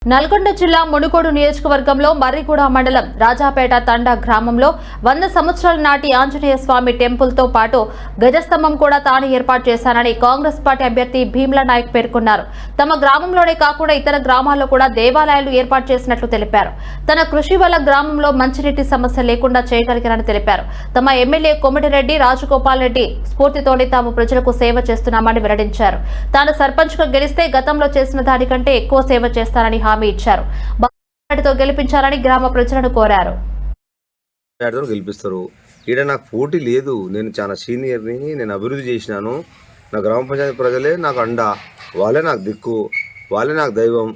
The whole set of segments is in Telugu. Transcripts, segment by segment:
నల్గొండ జిల్లా మునుగోడు నియోజకవర్గంలో మర్రిగూడ మండలం రాజాపేట తండా గ్రామంలో 100 సంవత్సరాల నాటి ఆంజనేయ స్వామి టెంపుల్ తో పాటు గజస్తంభం కూడా తాను ఏర్పాటు చేశానని కాంగ్రెస్ పార్టీ అభ్యర్థి భీమ్లా నాయక్ పేర్కొన్నారు. తమ గ్రామంలోనే కాకుండా ఇతర గ్రామాల్లో కూడా దేవాలయాలు ఏర్పాటు చేసినట్లు తెలిపారు. తన కృషి వల్ల గ్రామంలో మంచినీటి సమస్య లేకుండా చేయగలిగారని తెలిపారు. తమ ఎమ్మెల్యే కోమటిరెడ్డి రాజగోపాల్ రెడ్డి స్ఫూర్తితోనే తాము ప్రజలకు సేవ చేస్తున్నామని వెల్లడించారు. తాను సర్పంచ్ గా గెలిస్తే గతంలో చేసిన దానికంటే ఎక్కువ సేవ చేస్తానని హామీ ఇచ్చారు. బాగా గెలిపించాలని గ్రామ ప్రజలను కోరారు. గెలిపిస్తారు. ఈడ నాకు పోటీ లేదు. నేను చాలా సీనియర్ని. నేను అభివృద్ధి చేసినాను. నా గ్రామ పంచాయతీ ప్రజలే నాకు అండ, వాళ్ళే నాకు దిక్కు, వాళ్ళే నాకు దైవం,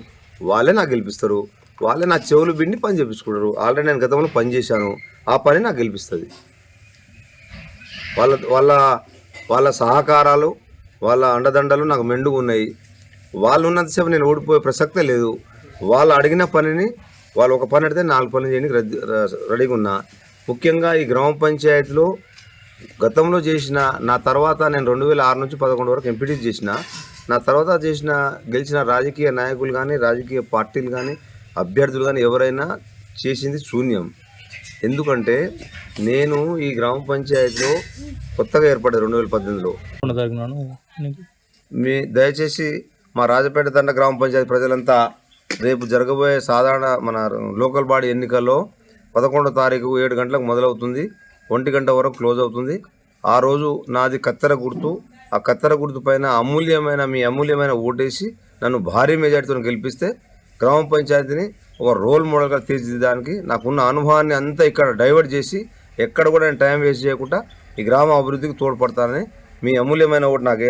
వాళ్ళే నాకు గెలిపిస్తారు. వాళ్ళే నా చెవులు బిండి పని చేపించుకుంటారు. ఆల్రెడీ నేను గతంలో పని చేశాను. ఆ పని నాకు గెలిపిస్తుంది. వాళ్ళ వాళ్ళ వాళ్ళ సహకారాలు, వాళ్ళ అండదండలు నాకు మెండుగా ఉన్నాయి. వాళ్ళు ఉన్నంతసేపు నేను ఓడిపోయే ప్రసక్తే లేదు. వాళ్ళు అడిగిన పనిని, వాళ్ళు ఒక పని అడిగితే 4 పనులు చేయడానికి రెడీగా ఉన్నా. ముఖ్యంగా ఈ గ్రామ పంచాయతీలో గతంలో చేసిన, నా తర్వాత నేను 2006 నుంచి 11 వరకు ఎంపీటీ చేసిన, నా తర్వాత గెలిచిన రాజకీయ నాయకులు కానీ, రాజకీయ పార్టీలు కానీ, అభ్యర్థులు కానీ ఎవరైనా చేసింది శూన్యం. ఎందుకంటే నేను ఈ గ్రామ పంచాయతీలో కొత్తగా ఏర్పడ్డా 2018లో. దయచేసి మా రాజపేట తండ గ్రామ పంచాయతీ ప్రజలంతా రేపు జరగబోయే సాధారణ మన లోకల్ బాడీ ఎన్నికల్లో 11వ తారీఖు 7 గంటలకు మొదలవుతుంది, 1 గంట వరకు క్లోజ్ అవుతుంది. ఆ రోజు నాది కత్తెర గుర్తు. ఆ కత్తెర గుర్తు పైన మీ అమూల్యమైన ఓటేసి నన్ను భారీ మెజార్టీతో గెలిపిస్తే గ్రామ పంచాయతీని ఒక రోల్ మోడల్గా తీర్చిదిద్దడానికి నాకున్న అనుభవాన్ని అంతా ఇక్కడ డైవర్ట్ చేసి, ఎక్కడ కూడా నేను టైం వేస్ట్ చేయకుండా ఈ గ్రామ అభివృద్ధికి తోడ్పడతానని మీ అమూల్యమైన ఓటు నాకు